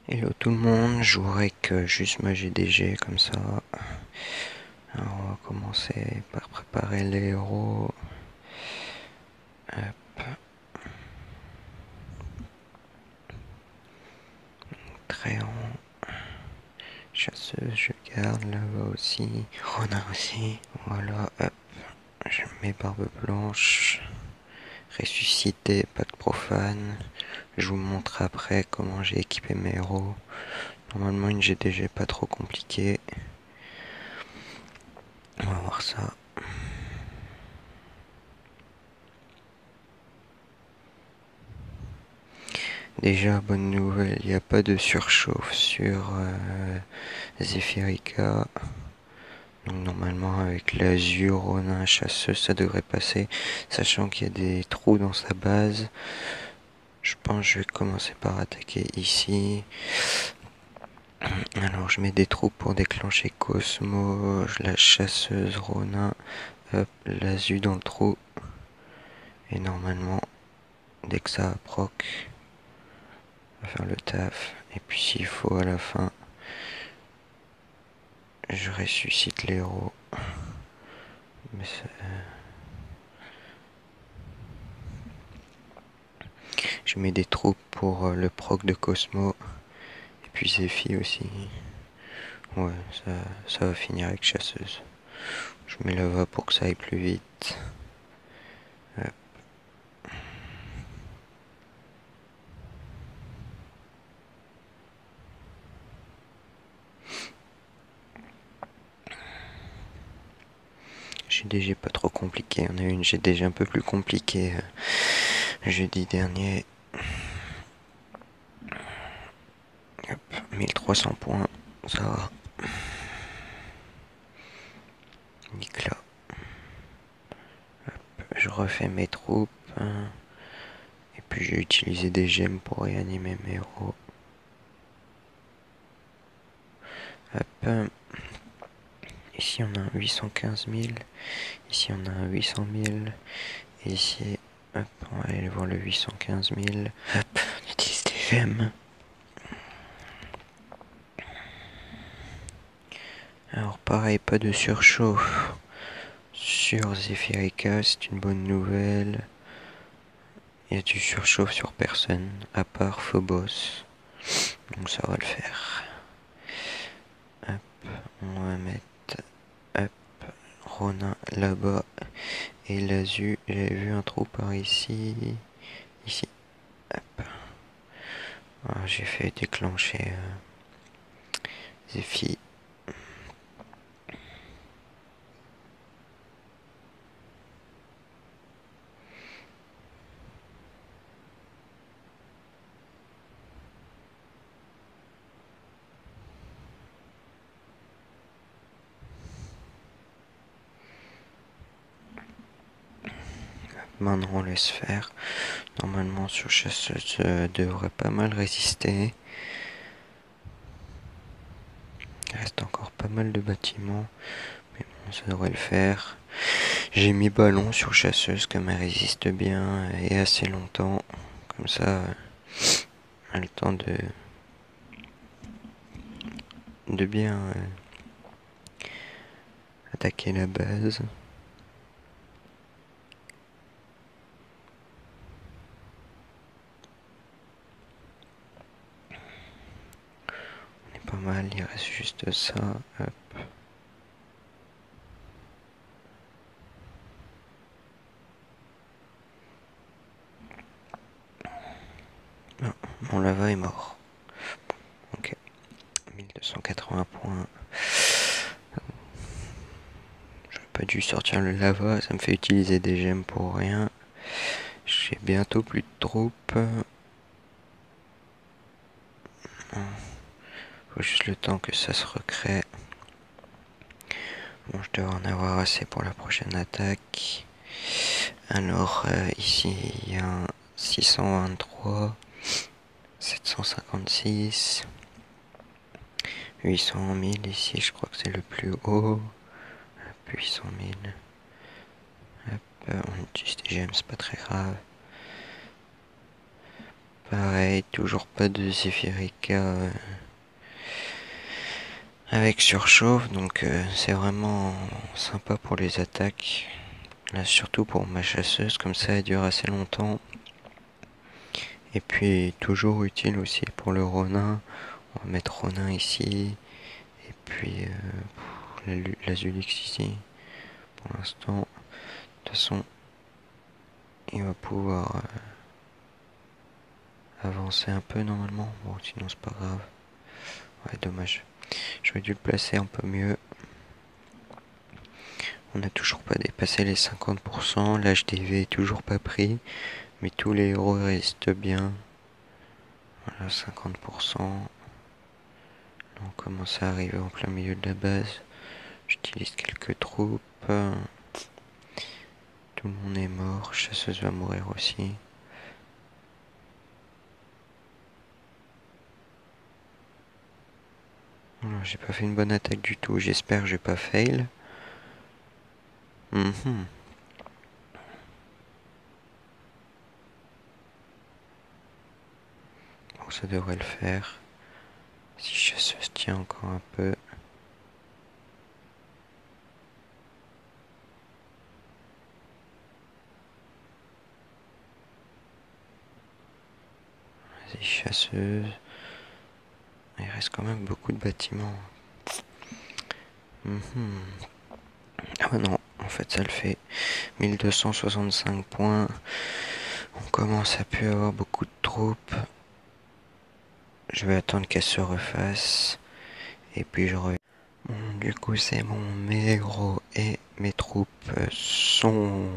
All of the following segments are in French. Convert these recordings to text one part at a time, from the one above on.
Hello tout le monde, je jouerai avec juste ma GDG comme ça. Alors on va commencer par préparer les héros. Hop. Tréant. Chasseuse, je garde là-bas aussi. Renard aussi. Voilà, hop. Je mets barbe blanche. Ressuscité, pacte profane. Je vous montre après comment j'ai équipé mes héros. Normalement une GDG pas trop compliquée. On va voir ça. Déjà, bonne nouvelle, il n'y a pas de surchauffe sur Zephyrica. Donc normalement avec l'Azur, Ronin, Chasseuse, ça devrait passer. Sachant qu'il y a des trous dans sa base. Je pense que je vais commencer par attaquer ici. Alors je mets des trous pour déclencher Cosmo, la Chasseuse, Ronin. Hop, l'Azur dans le trou. Et normalement, dès que ça proc, on va faire le taf. Et puis s'il faut à la fin, je ressuscite l'héros. Mais je mets des troupes pour le proc de Cosmo. Et puis Zephy aussi. Ouais, ça va finir avec Chasseuse. Je mets Lava pour que ça aille plus vite. Hop. GDG pas trop compliqué. On a eu une GDG un peu plus compliquée jeudi dernier. Hop, 1300 points. Ça va. Nicolas. Je refais mes troupes. Et puis j'ai utilisé des gemmes pour réanimer mes héros. Hop. Ici on a un 815 000. Ici on a un 800 000. Et ici, hop, on va aller voir le 815 000. Hop, on utilise des gemmes. Alors pareil, pas de surchauffe sur Zephyrica, c'est une bonne nouvelle. Il y a du surchauffe sur personne, à part Phobos. Donc ça va le faire. Hop, on va mettre hop, Ronin là-bas. Et l'Azu, j'avais vu un trou par ici. Ici. Hop. Alors j'ai fait déclencher Zephy. Maintenant on laisse faire. Normalement sur chasseuse devrait pas mal résister. Il reste encore pas mal de bâtiments. Mais bon, ça devrait le faire. J'ai mis ballon sur chasseuse comme elle résiste bien et assez longtemps. Comme ça, elle a le temps de bien attaquer la base. Pas mal, il reste juste ça. Hop. Non, mon lava est mort. Ok. 1280 points. J'aurais pas dû sortir le lava, ça me fait utiliser des gemmes pour rien. J'ai bientôt plus de troupes. Faut juste le temps que ça se recrée. Bon, je devrais en avoir assez pour la prochaine attaque. Alors, ici, il y a un 623, 756, 800 000 ici, je crois que c'est le plus haut. 800 000. Hop, on utilise des gemmes, c'est pas très grave. Pareil, toujours pas de Zephyrica avec surchauffe, donc c'est vraiment sympa pour les attaques. Là, surtout pour ma chasseuse, comme ça elle dure assez longtemps. Et puis toujours utile aussi pour le Ronin. On va mettre Ronin ici. Et puis l'Azulix ici. Pour l'instant. De toute façon, il va pouvoir avancer un peu normalement. Bon, sinon c'est pas grave. Ouais, dommage. J'aurais dû le placer un peu mieux. On n'a toujours pas dépassé les 50%. L'HDV est toujours pas pris. Mais tous les héros restent bien. Voilà, 50%. Là, on commence à arriver en plein milieu de la base. J'utilise quelques troupes. Tout le monde est mort. Chasseuse va mourir aussi. Voilà, j'ai pas fait une bonne attaque du tout. J'espère que j'ai pas fail. Bon, ça devrait le faire. Si chasseuse tient encore un peu. Vas-y, chasseuse. Il reste quand même beaucoup de bâtiments. Ah bah non, en fait ça le fait. 1265 points. On commence à plus avoir beaucoup de troupes. Je vais attendre qu'elle se refasse. Et puis je reviens. Bon, du coup c'est bon, mes héros et mes troupes sont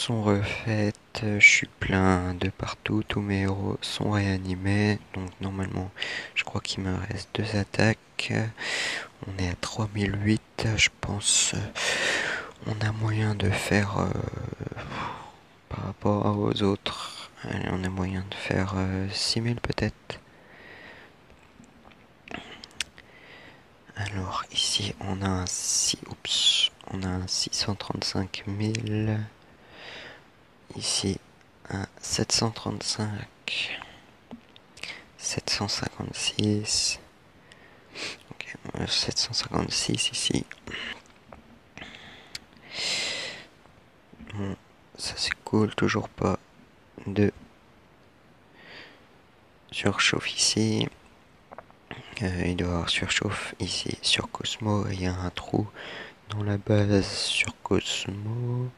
refaites. Je suis plein de partout. Tous mes héros sont réanimés. Donc normalement, je crois qu'il me reste 2 attaques. On est à 3008. Je pense on a moyen de faire par rapport aux autres. Allez, on a moyen de faire 6000 peut-être. Alors ici on a un 635 000. Ici un 735. 756. Ok, 756 ici. Bon, ça c'est cool, toujours pas de surchauffe ici. Il doit y avoir surchauffe ici sur Cosmo. Il y a un trou dans la base sur Cosmo.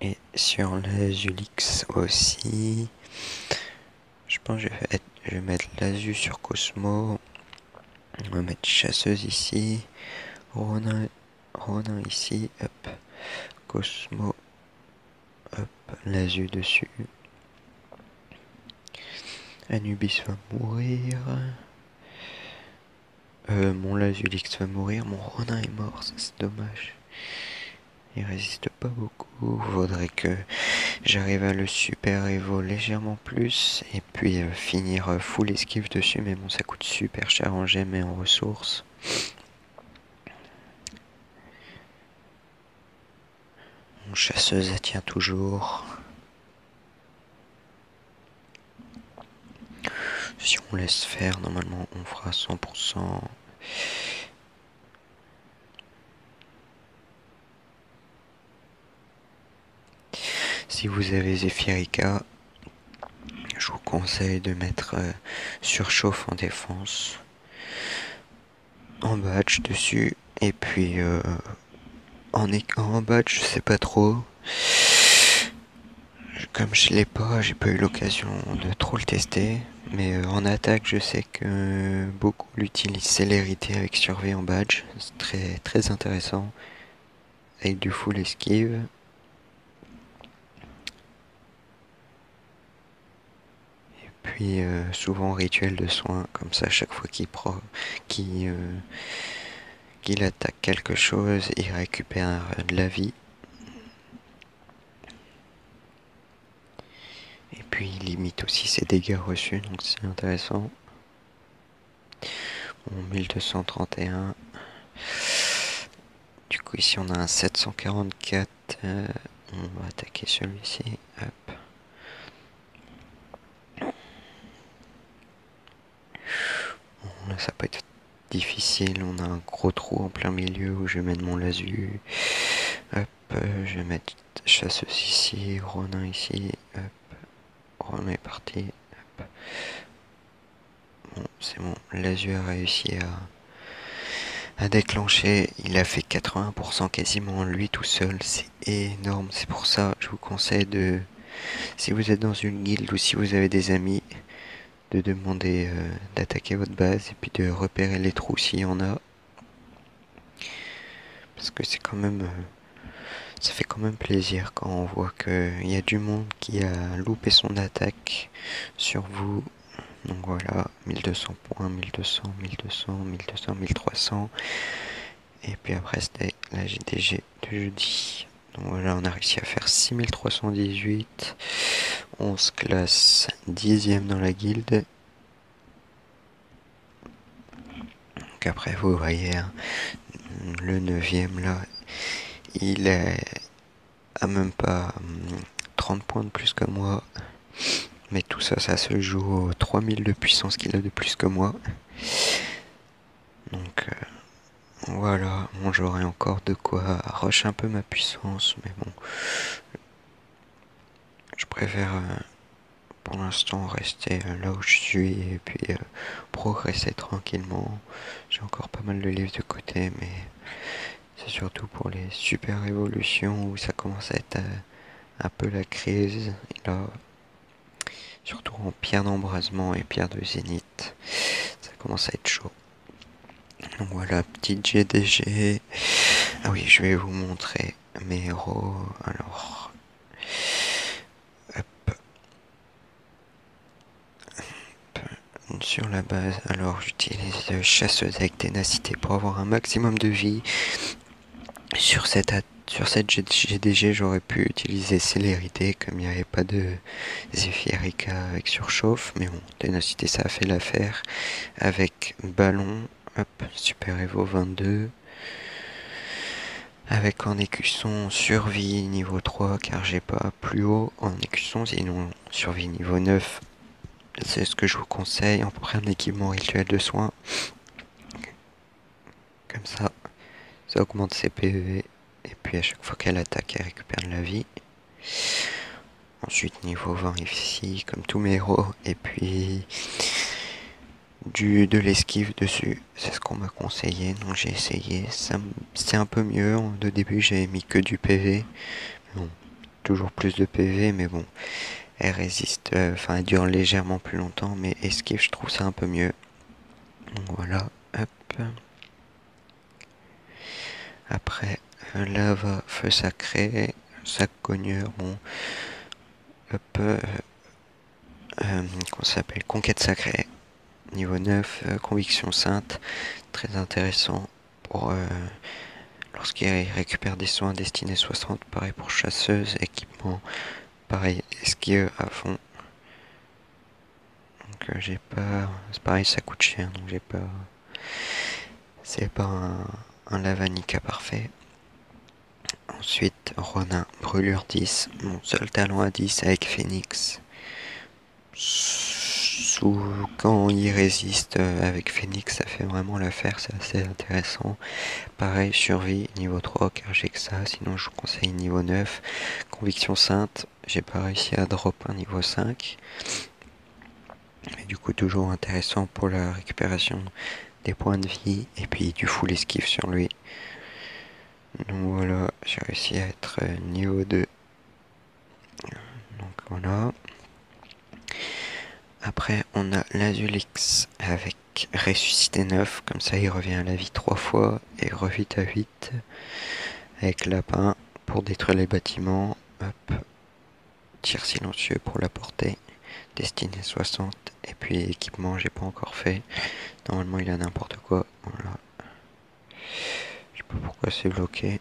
Et sur la Zulix aussi. Je pense que je vais mettre l'Azu sur Cosmo. On va mettre chasseuse ici. Ronin ici. Hop. Cosmo. Hop. L'Azu dessus. Anubis va mourir. Mon Lazulix va mourir. Mon Ronin est mort. Ça c'est dommage. Il résiste pas beaucoup. Faudrait que j'arrive à le super évo légèrement plus. Et puis finir full esquive dessus. Mais bon, ça coûte super cher en gemmes et en ressources. Mon chasseuse elle tient toujours. Si on laisse faire, normalement on fera 100%. Si vous avez Zephyrica, je vous conseille de mettre surchauffe en défense, en badge dessus, et puis en badge je sais pas trop. Comme je l'ai pas, j'ai pas eu l'occasion de trop le tester. Mais en attaque, je sais que beaucoup l'utilisent célérité avec survie en badge. C'est très, très intéressant. Avec du full esquive. Et puis souvent rituel de soin. Comme ça, chaque fois qu'il attaque quelque chose, il récupère de la vie. Et puis il limite aussi ses dégâts reçus, donc c'est intéressant. Bon, 1231. Du coup ici on a un 744. On va attaquer celui-ci. Hop. Bon, là, ça peut être difficile. On a un gros trou en plein milieu où je vais mettre mon lasu. Hop, je vais mettre chasseuse ici, Ronin ici. Hop, Ronin est parti. Hop. Bon, c'est bon. Lasu a réussi à déclencher. Il a fait 80% quasiment lui tout seul. C'est énorme. C'est pour ça, je vous conseille de, si vous êtes dans une guilde ou si vous avez des amis, de demander d'attaquer votre base et puis de repérer les trous s'il y en a. Parce que c'est quand même... ça fait quand même plaisir quand on voit qu'il y a du monde qui a loupé son attaque sur vous. Donc voilà, 1200 points, 1200, 1200, 1200, 1300. Et puis après c'était la GDG de jeudi. Donc voilà, on a réussi à faire 6318. 11 classes, 10e dans la guilde. Donc après vous voyez, hein, le 9e là, il a même pas 30 points de plus que moi. Mais tout ça, ça se joue aux 3000 de puissance qu'il a de plus que moi. Donc voilà, bon, j'aurai encore de quoi rush un peu ma puissance. Mais bon, je préfère pour l'instant rester là où je suis et puis progresser tranquillement. J'ai encore pas mal de livres de côté, mais c'est surtout pour les super évolutions où ça commence à être un peu la crise. Et là, surtout en pierre d'embrasement et pierre de zénith, ça commence à être chaud. Donc voilà, petite GDG. Ah oui, je vais vous montrer mes héros. Alors, hop. Sur la base, alors j'utilise chasseuse avec ténacité pour avoir un maximum de vie. Sur cette GDG, j'aurais pu utiliser célérité comme il n'y avait pas de Zephyrica avec surchauffe. Mais bon, ténacité, ça a fait l'affaire. Avec ballon, hop, super Evo 22. Avec en écusson survie niveau 3 car j'ai pas plus haut en écusson, sinon survie niveau 9. C'est ce que je vous conseille. On prend un équipement rituel de soins. Comme ça augmente ses PV. Et puis à chaque fois qu'elle attaque, elle récupère de la vie. Ensuite niveau 20 ici, comme tous mes héros. Et puis de l'esquive dessus. C'est ce qu'on m'a conseillé. Donc j'ai essayé. C'est un peu mieux. De début j'avais mis que du PV. Bon, toujours plus de PV, mais bon. Elle résiste, enfin elle dure légèrement plus longtemps, mais esquive je trouve ça un peu mieux. Donc voilà, hop. Après, lava, feu sacré, sac cogneur, bon. Hop, qu'on s'appelle conquête sacrée, niveau 9, conviction sainte, très intéressant pour lorsqu'il récupère des soins destinés 60, pareil pour chasseuse, équipement, pareil, esquive à fond. Donc j'ai pas, c'est pareil, ça coûte cher, donc j'ai pas, c'est pas un Lavanica parfait. Ensuite, Ronin, brûlure 10, mon seul talent à 10 avec Phoenix. Quand il résiste avec Phoenix, ça fait vraiment l'affaire, c'est assez intéressant. Pareil, survie niveau 3 car j'ai que ça, sinon je vous conseille niveau 9. Conviction sainte, j'ai pas réussi à drop un niveau 5. Mais du coup toujours intéressant pour la récupération des points de vie et puis du full esquive sur lui. Donc voilà, j'ai réussi à être niveau 2. Donc voilà. Après on a l'Azulix avec ressuscité 9, comme ça il revient à la vie 3 fois et revite à 8. Avec lapin pour détruire les bâtiments. Hop. Tir silencieux pour la portée. Destiné 60. Et puis équipement j'ai pas encore fait. Normalement il a n'importe quoi. Voilà. Je sais pas pourquoi c'est bloqué.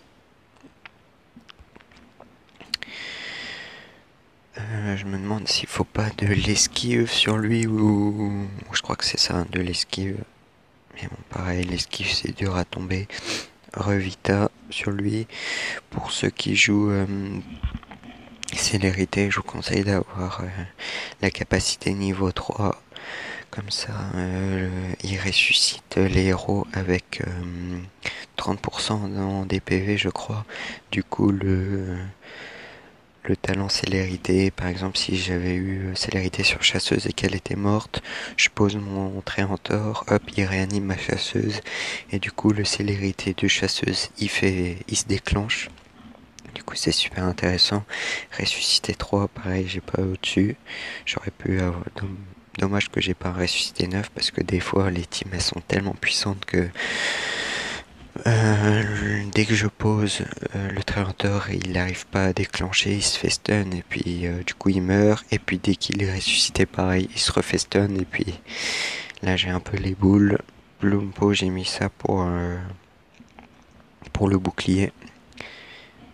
Je me demande s'il faut pas de l'esquive sur lui ou... Je crois que c'est ça, de l'esquive. Mais bon, pareil, l'esquive c'est dur à tomber. Revita sur lui. Pour ceux qui jouent célérité, je vous conseille d'avoir la capacité niveau 3. Comme ça, il ressuscite les héros avec 30% dans des PV, je crois. Du coup, le talent célérité, par exemple, si j'avais eu célérité sur chasseuse et qu'elle était morte, je pose mon Tréantor, hop, il réanime ma chasseuse, et du coup, le célérité de chasseuse, il se déclenche. Du coup, c'est super intéressant. Ressusciter 3, pareil, j'ai pas au-dessus. J'aurais pu avoir... Dommage que j'ai pas ressuscité 9 parce que des fois les teams elles sont tellement puissantes que dès que je pose le Treantor, il n'arrive pas à déclencher, il se fait stun et puis du coup il meurt. Et puis dès qu'il est ressuscité, pareil, il se refait stun. Et puis là j'ai un peu les boules. Bloompo, j'ai mis ça pour le bouclier.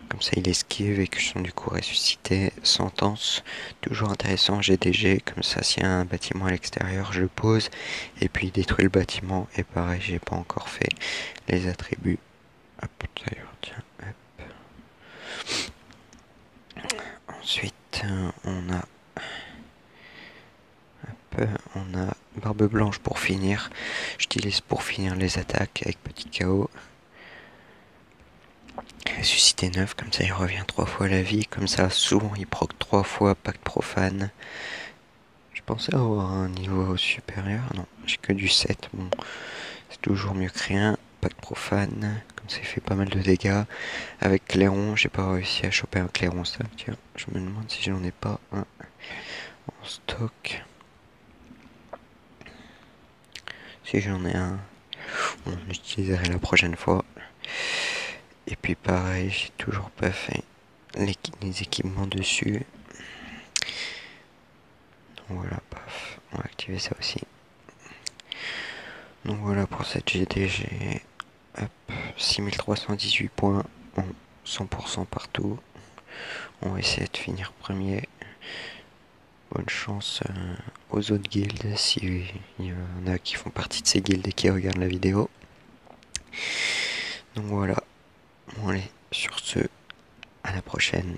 Comme ça il esquive et que je suis du coup ressuscité. Sentence, toujours intéressant, GDG, comme ça s'il y a un bâtiment à l'extérieur, je le pose et puis il détruit le bâtiment. Et pareil, j'ai pas encore fait les attributs. Hop, d'ailleurs, tiens, hop. Ensuite, on a Barbe Blanche pour finir. J'utilise pour finir les attaques avec petit KO. Ressuscité 9, comme ça il revient 3 fois la vie. Comme ça, souvent il proc 3 fois Pacte Profane. Je pensais avoir un niveau supérieur. Non, j'ai que du 7. Bon, c'est toujours mieux que rien. Pacte Profane, comme ça il fait pas mal de dégâts. Avec Clairon, j'ai pas réussi à choper un Clairon 5. Tiens, je me demande si j'en ai pas un en stock. Si j'en ai un, on l'utiliserait la prochaine fois. Et puis pareil, j'ai toujours pas fait les équipements dessus. Donc voilà, paf, on va activer ça aussi. Donc voilà pour cette GDG. Hop, 6318 points en 100% partout. On va essayer de finir premier. Bonne chance aux autres guildes s'il y en a qui font partie de ces guildes et qui regardent la vidéo. Donc voilà. Bon allez, sur ce, à la prochaine.